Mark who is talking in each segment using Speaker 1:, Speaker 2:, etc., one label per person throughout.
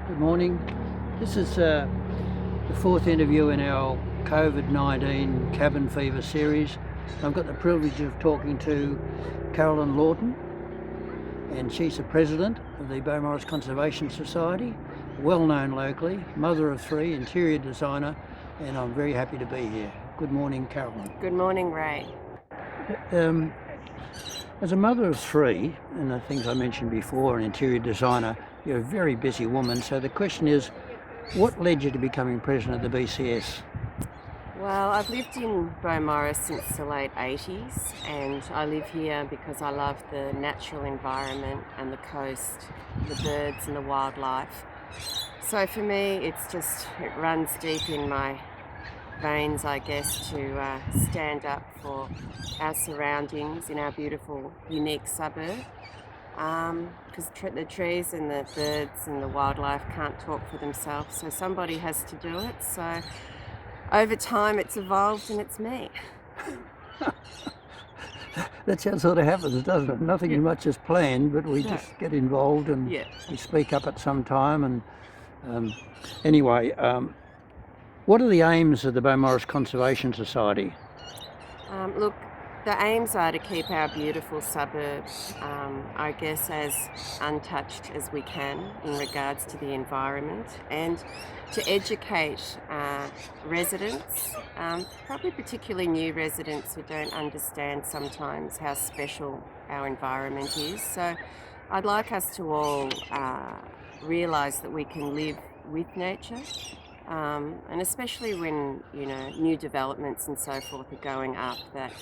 Speaker 1: Good morning. This is the fourth interview in our COVID-19 cabin fever series. I've got the privilege of talking to Carolyn Lawton, and she's the president of the Beaumaris Conservation Society, well known locally, mother of three, interior designer, and I'm very happy to be here. Good morning, Carolyn.
Speaker 2: Good morning, Ray.
Speaker 1: As a mother of three, and the things I mentioned before, an interior designer, you're a very busy woman. So the question is, what led you to becoming president of the BCS?
Speaker 2: Well, I've lived in Beaumaris since the late 80s, and I live here because I love the natural environment and the coast, the birds and the wildlife. So for me, it runs deep in my veins, I guess, to stand up for our surroundings in our beautiful, unique suburb. Because the trees and the birds and the wildlife can't talk for themselves, so somebody has to do it. So over time it's evolved and it's me.
Speaker 1: That's how it sort of happens, doesn't it? Nothing much is planned, but we just get involved and we speak up at some time. And anyway, what are the aims of the Beaumaris Conservation Society?
Speaker 2: Look, the aims are to keep our beautiful suburb, I guess, as untouched as we can in regards to the environment, and to educate residents, probably particularly new residents who don't understand sometimes how special our environment is. So I'd like us to all realise that we can live with nature. And especially when, new developments and so forth are going up, that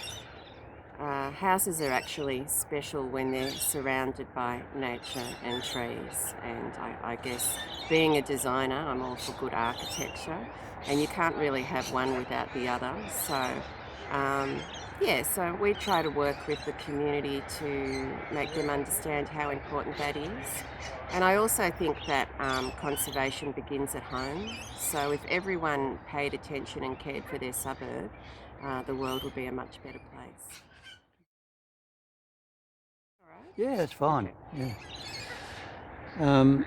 Speaker 2: houses are actually special when they're surrounded by nature and trees. And I guess being a designer, I'm all for good architecture, and you can't really have one without the other. So so we try to work with the community to make them understand how important that is. And I also think that conservation begins at home. So if everyone paid attention and cared for their suburb, the world would be a much better place. All right?
Speaker 1: Yeah, it's fine.
Speaker 2: Okay.
Speaker 1: Yeah.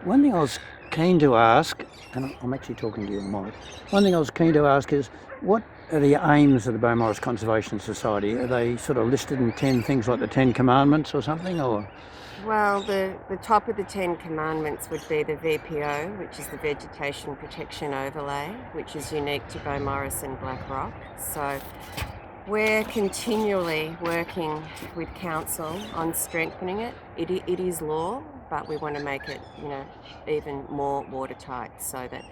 Speaker 1: One thing I was keen to ask, and I'm actually talking to you on the mic. One thing I was keen to ask is, what are the aims of the Beaumaris Conservation Society? Are they sort of listed in 10 things like the 10 Commandments or something, or?
Speaker 2: Well, the top of the 10 Commandments would be the VPO, which is the Vegetation Protection Overlay, which is unique to Beaumaris and Black Rock. So we're continually working with Council on strengthening it. It is law, but we want to make it, even more watertight, so that,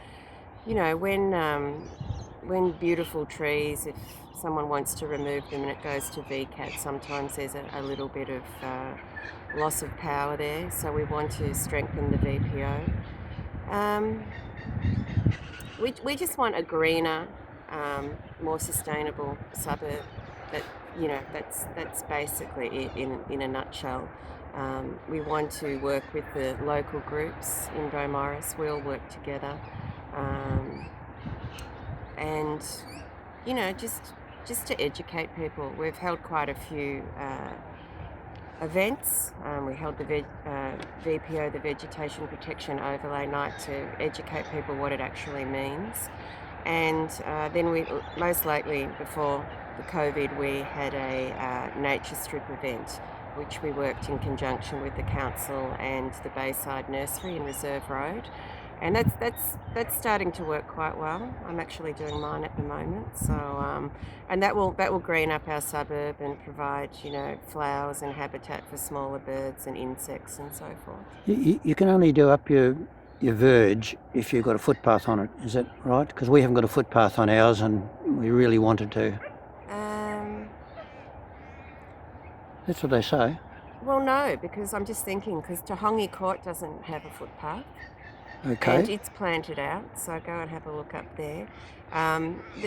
Speaker 2: when beautiful trees, if someone wants to remove them and it goes to VCAT, sometimes there's a little bit of loss of power there. So we want to strengthen the VPO. We just want a greener, more sustainable suburb. That's basically it in a nutshell. We want to work with the local groups in Beaumaris. We all work together. And just to educate people. We've held quite a few events. We held the VPO, the Vegetation Protection Overlay Night, to educate people what it actually means. And then we, most lately, before the COVID, we had a nature strip event, which we worked in conjunction with the council and the Bayside Nursery in Reserve Road. And that's starting to work quite well. I'm actually doing mine at the moment. So and that will green up our suburb and provide flowers and habitat for smaller birds and insects and so forth.
Speaker 1: You can only do up your verge if you've got a footpath on it. Is that right? Because we haven't got a footpath on ours, and we really wanted to. That's what they say.
Speaker 2: Well, no, because I'm just thinking, because Tahongi Court doesn't have a footpath.
Speaker 1: Okay.
Speaker 2: And it's planted out, so go and have a look up there.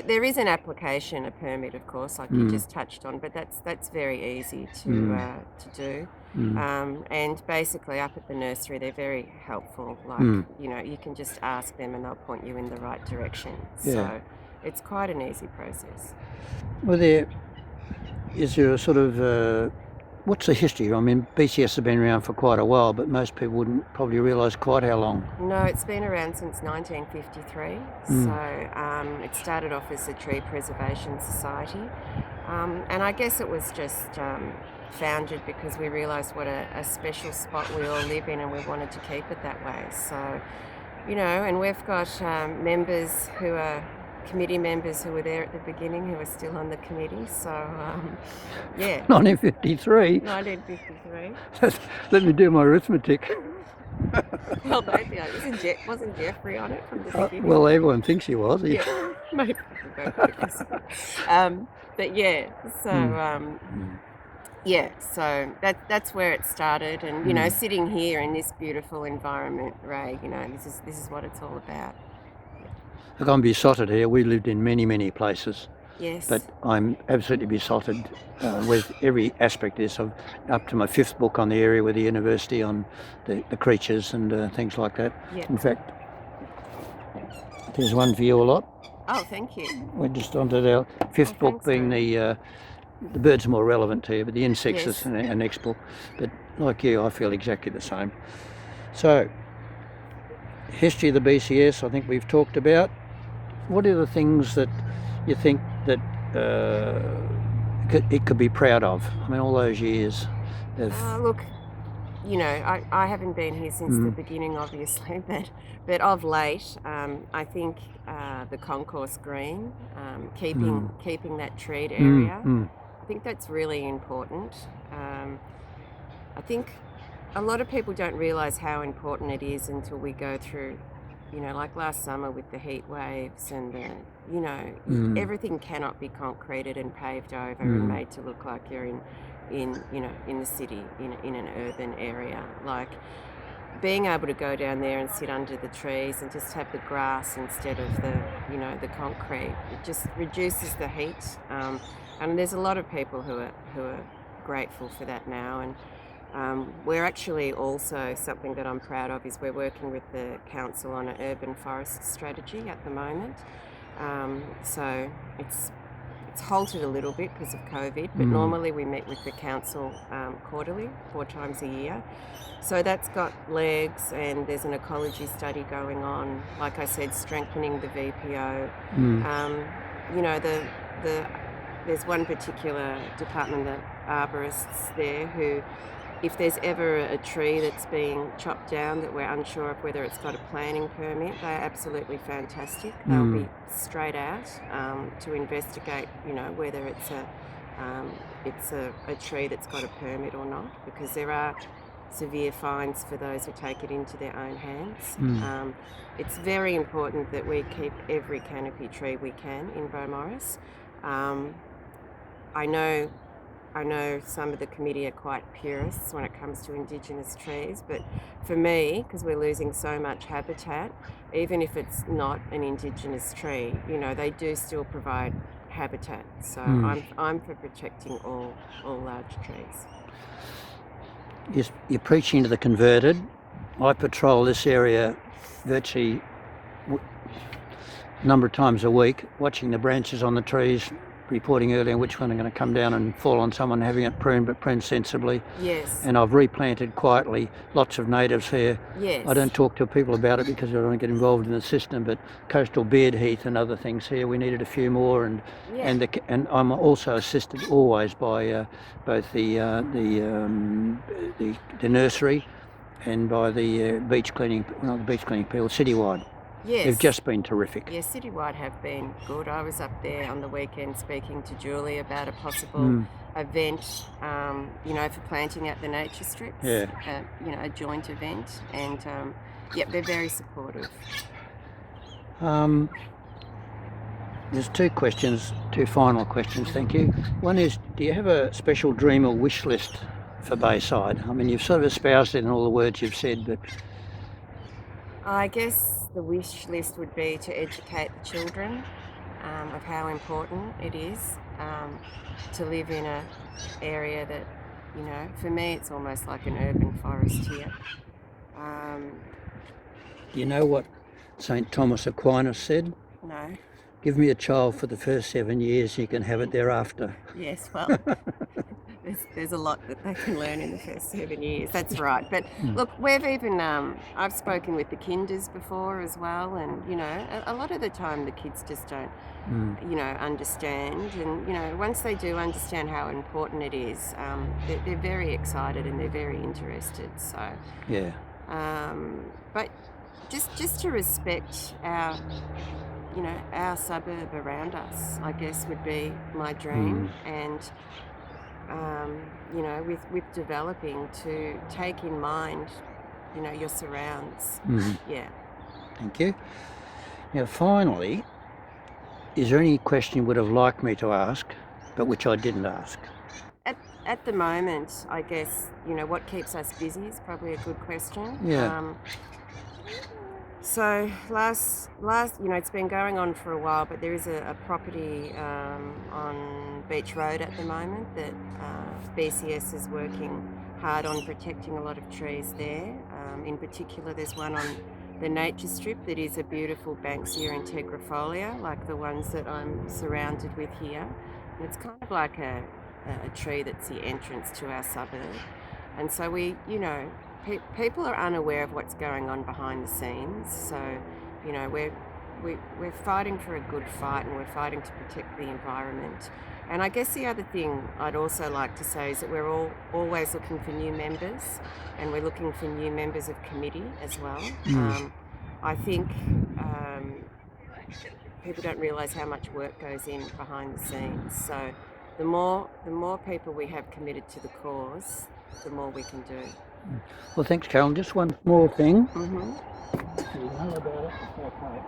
Speaker 2: There is an application, a permit, of course, like you just touched on, but that's very easy to do. And basically, up at the nursery, they're very helpful. Like you can just ask them, and they'll point you in the right direction.
Speaker 1: Yeah.
Speaker 2: So it's quite an easy process.
Speaker 1: Well, is there a sort of What's the history? I mean, BCS has been around for quite a while, but most people wouldn't probably realise quite how long.
Speaker 2: No, it's been around since 1953. So it started off as a tree preservation society. And I guess it was just founded because we realised what a special spot we all live in, and we wanted to keep it that way. So, and we've got members who are committee members who were there at the beginning who are still on the committee. So, yeah.
Speaker 1: 1953?
Speaker 2: 1953.
Speaker 1: Let me do my arithmetic.
Speaker 2: Well, maybe wasn't Jeffrey on it from the beginning?
Speaker 1: Well, everyone thinks he was.
Speaker 2: Yeah, maybe. But yeah, so yeah, so that's where it started, and sitting here in this beautiful environment, Ray, this is what it's all about.
Speaker 1: Look, I'm besotted here. We lived in many, many places.
Speaker 2: Yes.
Speaker 1: But I'm absolutely besotted with every aspect of this. I'm up to my 5th book on the area with the university on the creatures and things like that.
Speaker 2: Yeah.
Speaker 1: In fact, there's one for you a lot.
Speaker 2: Oh, thank you.
Speaker 1: We're just onto our 5th book, being the birds are more relevant to you, but the insects is our next book. But like you, I feel exactly the same. So, history of the BCS, I think we've talked about. What are the things that you think that it could be proud of? I mean, all those years.
Speaker 2: Look, I haven't been here since the beginning, obviously, but of late, I think the concourse green, keeping that treed area, I think that's really important. I think a lot of people don't realise how important it is until we go through, like last summer with the heat waves and everything cannot be concreted and paved over and made to look like you're in the city, in an urban area. Like being able to go down there and sit under the trees and just have the grass instead of the concrete, it just reduces the heat. And there's a lot of people who are grateful for that now. And we're actually also, something that I'm proud of is we're working with the council on an urban forest strategy at the moment. So it's halted a little bit because of COVID, but normally we meet with the council quarterly, 4 times a year. So that's got legs, and there's an ecology study going on. Like I said, strengthening the VPO. There's one particular department, the arborists there, who, if there's ever a tree that's being chopped down that we're unsure of whether it's got a planting permit, they're absolutely fantastic. They'll be straight out to investigate, whether it's a tree that's got a permit or not, because there are severe fines for those who take it into their own hands. It's very important that we keep every canopy tree we can in Beaumaris. I know some of the committee are quite purists when it comes to Indigenous trees, but for me, because we're losing so much habitat, even if it's not an Indigenous tree, they do still provide habitat. So I'm for protecting all large trees.
Speaker 1: You're preaching to the converted. I patrol this area virtually a number of times a week, watching the branches on the trees, reporting earlier which one are going to come down and fall on someone, having it pruned, but pruned sensibly.
Speaker 2: Yes.
Speaker 1: And I've replanted quietly lots of natives here.
Speaker 2: Yes.
Speaker 1: I don't talk to people about it because I don't get involved in the system, but coastal beard heath and other things here, we needed a few more, and I'm also assisted always by both the nursery and by the beach cleaning people citywide.
Speaker 2: Yes.
Speaker 1: They've just been terrific.
Speaker 2: Yeah, citywide have been good. I was up there on the weekend speaking to Julie about a possible event, for planting at the nature strips.
Speaker 1: Yeah.
Speaker 2: A joint event, and they're very supportive.
Speaker 1: There's two final questions, thank you. One is, do you have a special dream or wish list for Bayside? I mean, you've sort of espoused it in all the words you've said, but...
Speaker 2: I guess the wish list would be to educate the children of how important it is to live in an area that, for me it's almost like an urban forest here.
Speaker 1: Do you know what St. Thomas Aquinas said?
Speaker 2: No.
Speaker 1: Give me a child for the first 7 years, you can have it thereafter.
Speaker 2: Yes, well, there's a lot that they can learn in the first 7 years. That's right. But
Speaker 1: Mm.
Speaker 2: look, we've even I've spoken with the kinders before as well, and a lot of the time the kids just don't
Speaker 1: Mm.
Speaker 2: understand, and once they do understand how important it is, they're very excited and they're very interested. So,
Speaker 1: Yeah.
Speaker 2: but just to respect our suburb around us, I guess would be my dream.
Speaker 1: Mm.
Speaker 2: And with developing, to take in mind, your surrounds.
Speaker 1: Mm.
Speaker 2: Yeah.
Speaker 1: Thank you. Now, finally, is there any question you would have liked me to ask, but which I didn't ask?
Speaker 2: At the moment, I guess, what keeps us busy is probably a good question.
Speaker 1: Yeah.
Speaker 2: So it's been going on for a while, but there is a property on Beach Road at the moment that BCS is working hard on protecting a lot of trees there. In particular, there's one on the nature strip that is a beautiful Banksia integrifolia, like the ones that I'm surrounded with here. And it's kind of like a tree that's the entrance to our suburb. And so people are unaware of what's going on behind the scenes. So, we're fighting for a good fight, and we're fighting to protect the environment. And I guess the other thing I'd also like to say is that we're always looking for new members, and we're looking for new members of committee as well. I think people don't realise how much work goes in behind the scenes. So the more people we have committed to the cause, the more we can do.
Speaker 1: Well, thanks, Carolyn. Just one more thing.
Speaker 2: Mm-hmm.
Speaker 1: You know about it? Okay.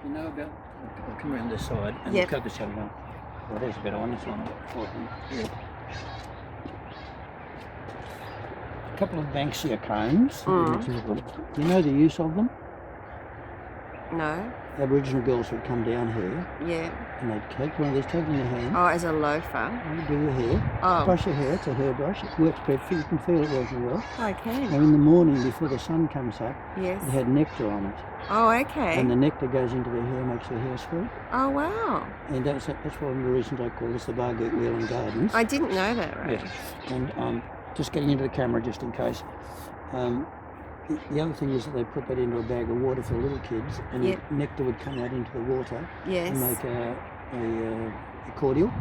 Speaker 1: You know about? I'll come around this side and
Speaker 2: Yep.
Speaker 1: look at this other one. Well, there's a better one. This one. Yeah. A couple of Banksia cones.
Speaker 2: Mm.
Speaker 1: Do you know the use of them?
Speaker 2: No?
Speaker 1: Aboriginal girls would come down here
Speaker 2: Yeah.
Speaker 1: and they'd take one of these, take it in your hand,
Speaker 2: Oh, as a loafer?
Speaker 1: and do your hair,
Speaker 2: Oh,
Speaker 1: brush your hair, it's a hairbrush, it works perfectly, you can feel it working well.
Speaker 2: okay.
Speaker 1: Now in the morning before the sun comes up,
Speaker 2: Yes.
Speaker 1: it had nectar on it,
Speaker 2: Oh, okay.
Speaker 1: and the nectar goes into the hair, makes the hair sweet,
Speaker 2: Oh, wow.
Speaker 1: and that's one of the reasons I call this the Bargoot Wheel and Gardens.
Speaker 2: I didn't know that, right?
Speaker 1: Yeah. And just getting into the camera just in case. The other thing is that they put that into a bag of water for little kids, and
Speaker 2: Yep.
Speaker 1: the nectar would come out into the water
Speaker 2: Yes.
Speaker 1: and make a cordial,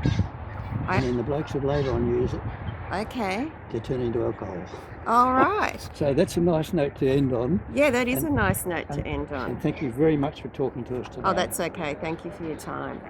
Speaker 2: I-
Speaker 1: and then the blokes would later on use it
Speaker 2: Okay.
Speaker 1: to turn into alcohol.
Speaker 2: All right.
Speaker 1: So that's a nice note to end on,
Speaker 2: Yeah, that is
Speaker 1: And-
Speaker 2: a nice note to end
Speaker 1: and
Speaker 2: on.
Speaker 1: thank you very much for talking to us today.
Speaker 2: Oh, that's okay. Thank you for your time.